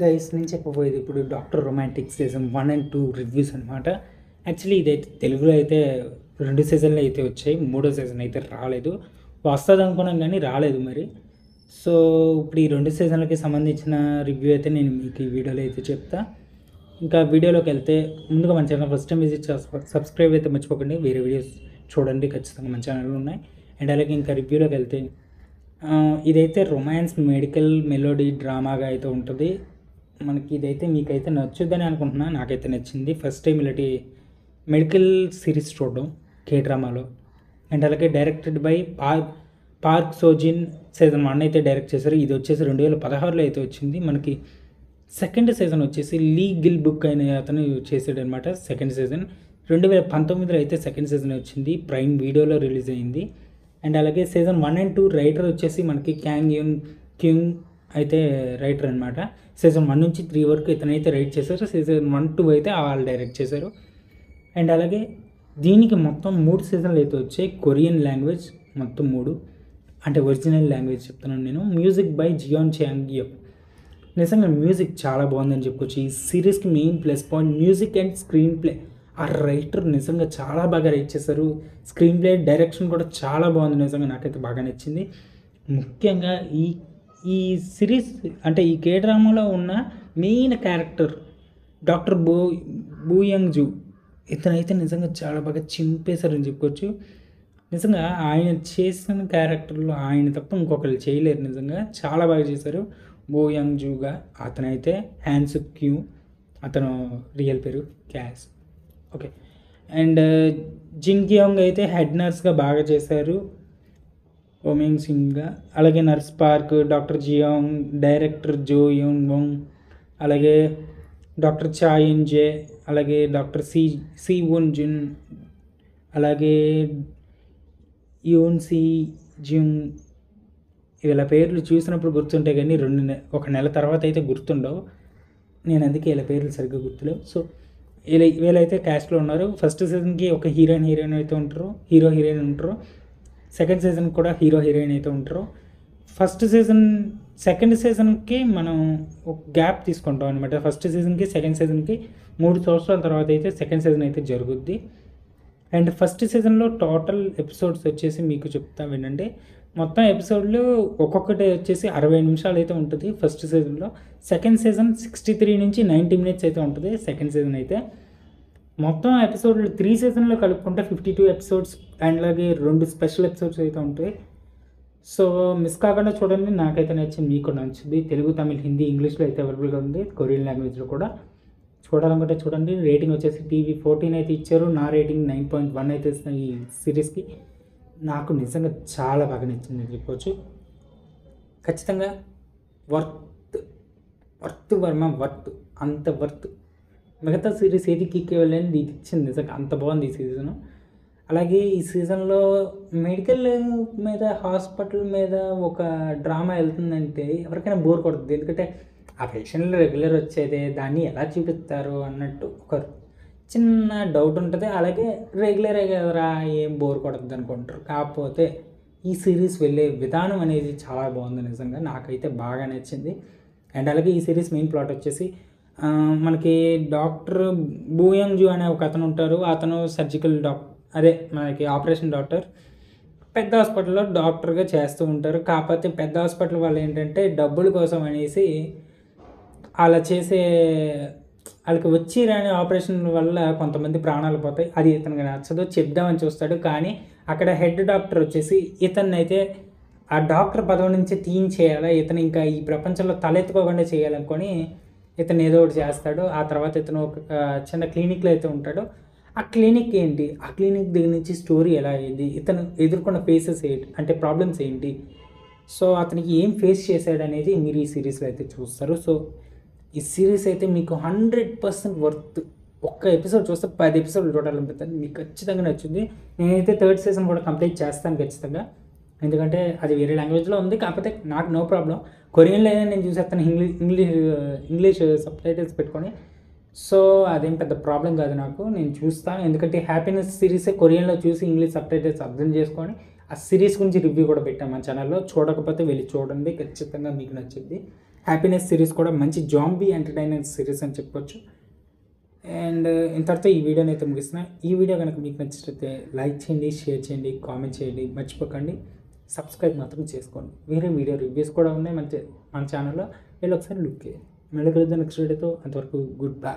Guys నేను చెప్పబోయేది ఇప్పుడు doctor romantic season 1 and 2 reviews అనమాట. యాక్చువల్లీ ఇదైతే తెలుగులో అయితే 2 సీజన్లు అయితే వచ్చాయి. మూడో సీజన్ అయితే రాలేదు. వస్తుంది అనుకున్నాం కానీ రాలేదు మరి. సో ఇప్పుడు ఈ 2 సీజన్లకి సంబంధించిన రివ్యూ అయితే నేను మీకు ఈ వీడియోలో అయితే చెప్తా. ఇంకా వీడియోలోకి వెళ్తే ముందుగా మన channel first time visit subscribe అయితే మర్చిపోకండి. వేరే వీడియోస్ చూడండి, ఖచ్చితంగా మన ఛానల్లో ఉన్నాయి. అండ్ అలాగే ఇంకా రివ్యూలోకి వెళ్తే ఇదైతే రొమాన్స్ మెడికల్ మెలోడీ డ్రామాగా అయితే ఉంటుంది. మనకి ఇదైతే మీకైతే నచ్చుద్దని అనుకుంటున్నా. నాకైతే నచ్చింది. ఫస్ట్ టైం ఇలాంటి మెడికల్ సిరీస్ చూడడం కే డ్రామాలో. అండ్ అలాగే డైరెక్టెడ్ బై పార్క్ సోజిన్. సీజన్ 1 అయితే డైరెక్ట్ చేశారు. ఇది వచ్చేసి 2016లో అయితే వచ్చింది. మనకి సెకండ్ సీజన్ వచ్చేసి లీ గిల్ బుక్ అనే అతను చేసాడు అనమాట. సెకండ్ సీజన్ 2019లో అయితే సెకండ్ సీజన్ వచ్చింది. ప్రైమ్ వీడియోలో రిలీజ్ అయింది. అండ్ అలాగే సీజన్ 1 అండ్ 2 రైటర్ వచ్చేసి మనకి క్యాంగ్ యూన్ క్యూంగ్ అయితే రైటర్ అనమాట. సీజన్ 1 నుంచి 3 వరకు ఇతనైతే రైట్ చేశారు. సీజన్ 1, 2 అయితే వాళ్ళు డైరెక్ట్ చేశారు. అండ్ అలాగే దీనికి మొత్తం 3 సీజన్లు అయితే వచ్చాయి. కొరియన్ లాంగ్వేజ్ మొత్తం 3, అంటే ఒరిజినల్ లాంగ్వేజ్ చెప్తున్నాను నేను. Music by Jeon Changyo. నిజంగా మ్యూజిక్ చాలా బాగుందని చెప్పుకోవచ్చు. ఈ సిరీస్కి main plus point music and screenplay. ఆ రైటర్ నిజంగా చాలా బాగా రైట్ చేశారు. స్క్రీన్ ప్లే డైరెక్షన్ కూడా చాలా బాగుంది. నిజంగా నాకైతే బాగా నచ్చింది. ముఖ్యంగా ఈ సిరీస్ అంటే ఈ కే డ్రామాలో ఉన్న main character doctor Booyoung Joo. ఇతనైతే నిజంగా చాలా బాగా చింపేశారని చెప్పుకోవచ్చు. నిజంగా ఆయన చేసిన క్యారెక్టర్లో ఆయన తప్ప ఇంకొకరు చేయలేరు. నిజంగా చాలా బాగా చేశారు. బోయాంగ్ జూగా అతనైతే హ్యాన్స్ క్యూ, అతను రియల్ పేరు క్యాస్. ఓకే. అండ్ జిన్ కియోంగ్ అయితే హెడ్ నర్స్గా బాగా చేశారు. ఓమింగ్ సింగ్గా. అలాగే నర్స్ పార్క్, డాక్టర్ జియోంగ్, డైరెక్టర్ జో యూన్ వోంగ్, అలాగే డాక్టర్ చాయిన్ జే, అలాగే డాక్టర్ సి వున్ జున్, అలాగే యూన్ సి జుంగ్. వీళ్ళ పేర్లు చూసినప్పుడు గుర్తుంటాయి కానీ ఒక నెల తర్వాత అయితే గుర్తుండవు. నేను అందుకే వీళ్ళ పేర్లు సరిగ్గా గుర్తులేవు. సో వీళ్ళైతే క్యాస్ట్లో ఉన్నారు. ఫస్ట్ సీజన్కి ఒక హీరోయిన్ అయితే ఉంటారు, హీరోయిన్ ఉంటారు. సెకండ్ సీజన్ కూడా హీరోయిన్ అయితే ఉంటారు. సెకండ్ సీజన్కి మనం ఒక గ్యాప్ తీసుకుంటాం అనమాట. ఫస్ట్ సీజన్కి సెకండ్ సీజన్కి 3 సంవత్సరాల తర్వాత అయితే సెకండ్ సీజన్ అయితే జరుగుద్ది. అండ్ ఫస్ట్ సీజన్లో టోటల్ ఎపిసోడ్స్ వచ్చేసి మీకు చెప్తా వినండి. మొత్తం ఎపిసోడ్లు ఒక్కొక్కటి వచ్చేసి 60 నిమిషాలు అయితే ఉంటుంది ఫస్ట్ సీజన్లో. సెకండ్ సీజన్ 63 నుంచి 90 మినిట్స్ అయితే ఉంటుంది సెకండ్ సీజన్ అయితే. మొత్తం ఎపిసోడ్లు 3 సీజన్లో కలుపుకుంటే 52 ఎపిసోడ్స్ అండ్ అలాగే 2 స్పెషల్ ఎపిసోడ్స్ అయితే ఉంటాయి. సో మిస్ కాకుండా చూడండి. నాకైతే నచ్చింది, మీకు కూడా నచ్చింది. తెలుగు, తమిళ్, హిందీ, ఇంగ్లీష్లో అయితే అవైలబుల్గా ఉంది. కొరియన్ లాంగ్వేజ్లో కూడా చూడాలనుకుంటే చూడండి. రేటింగ్ వచ్చేసి టీవీ 14 అయితే ఇచ్చారు. నా రేటింగ్ 9.1 అయితే ఇస్తున్నాను ఈ సిరీస్కి. నాకు నిజంగా చాలా బాగా నచ్చింది చెప్పుకోవచ్చు. ఖచ్చితంగా వర్త్ అంత వర్త్. మిగతా సిరీస్ ఏది కిక్ ఇవ్వలేని ఇది ఇచ్చింది. నిజంగా అంత బాగుంది ఈ సీజను. అలాగే ఈ సీజన్లో మెడికల్ మీద, హాస్పిటల్ మీద ఒక డ్రామా వెళ్తుందంటే ఎవరికైనా బోర్ కొడుతుంది. ఎందుకంటే ఆ పేషెంట్లు రెగ్యులర్ వచ్చేదే, దాన్ని ఎలా చూపిస్తారు అన్నట్టు ఒక చిన్న డౌట్ ఉంటుంది. అలాగే రెగ్యులరే కదరా ఏం బోర్ కొడుతుంది అనుకుంటారు. కాకపోతే ఈ సిరీస్ వెళ్ళే విధానం అనేది చాలా బాగుంది. నిజంగా నాకైతే బాగా నచ్చింది. అండ్ అలాగే ఈ సిరీస్ మెయిన్ ప్లాట్ వచ్చేసి మనకి డాక్టర్ బూయంగ్ జూ అనే ఒక అతను ఉంటారు. అతను సర్జికల్ మనకి ఆపరేషన్ డాక్టర్. పెద్ద హాస్పిటల్లో డాక్టర్గా చేస్తూ ఉంటారు. కాకపోతే పెద్ద హాస్పిటల్ వాళ్ళు ఏంటంటే డబ్బుల కోసం అనేసి అలా వాళ్ళకి వచ్చి రాని ఆపరేషన్ వల్ల కొంతమంది ప్రాణాలు పోతాయి. అది ఇతనికి నచ్చదు, చెప్దామని చూస్తాడు. కానీ అక్కడ హెడ్ డాక్టర్ వచ్చేసి ఇతన్ని అయితే ఆ డాక్టర్ పదవి నుంచి తీయించేయాలా, ఇతను ఇంకా ఈ ప్రపంచంలో తలెత్తుకోకుండా చేయాలనుకొని ఇతను ఏదో ఒకటి చేస్తాడు. ఆ తర్వాత ఇతను ఒక చిన్న క్లినిక్లో అయితే ఉంటాడు. ఆ క్లినిక్ ఏంటి, ఆ క్లినిక్ దగ్గర నుంచి స్టోరీ ఎలా అయింది, ఇతను ఎదుర్కొన్న ఫేసెస్ ఏంటి, అంటే ప్రాబ్లమ్స్ ఏంటి, సో అతనికి ఏం ఫేస్ చేశాడు అనేది మీరు ఈ సిరీస్లో అయితే చూస్తారు. సో ఈ సిరీస్ అయితే మీకు 100% వర్త్. ఒక్క ఎపిసోడ్ చూస్తే 10 ఎపిసోడ్లు చూడాలనిపిస్తుంది. మీకు ఖచ్చితంగా నచ్చింది. నేనైతే థర్డ్ సీజన్ కూడా కంప్లీట్ చేస్తాను ఖచ్చితంగా. ఎందుకంటే అది వేరే లాంగ్వేజ్లో ఉంది. కాకపోతే నాకు నో ప్రాబ్లం. కొరియన్లో అయినా నేను చూసేస్తాను ఇంగ్లీష్ సబ్ టైటిల్స్ పెట్టుకొని. సో అదేం పెద్ద ప్రాబ్లం కాదు నాకు. నేను చూస్తాను. ఎందుకంటే హ్యాపీనెస్ సిరీసే కొరియన్లో చూసి ఇంగ్లీష్ సబ్ టైటిల్స్ అర్థం చేసుకొని ఆ సిరీస్ గురించి రివ్యూ కూడా పెట్టాను మన ఛానల్లో. చూడకపోతే వెళ్ళి చూడండి, ఖచ్చితంగా మీకు నచ్చింది. హ్యాపీనెస్ సిరీస్ కూడా మంచి జాంబీ ఎంటర్టైన్మెంట్ సిరీస్ అని చెప్పొచ్చు. అండ్ ఇంతటితో ఈ వీడియోని అయితే ముగిస్తున్నా. ఈ వీడియో కనుక మీకు నచ్చితే లైక్ చేయండి, షేర్ చేయండి, కామెంట్ చేయండి, మర్చిపోకండి. సబ్స్క్రైబ్ మాత్రం చేసుకోండి. వేరే వీడియో రివ్యూస్ కూడా ఉన్నాయి మన ఛానల్లో, వెళ్ళి ఒకసారి లుక్ చేయండి. మళ్ళీ కలుద్దాం నెక్స్ట్ వీడియోతో. అంతవరకు గుడ్ బై.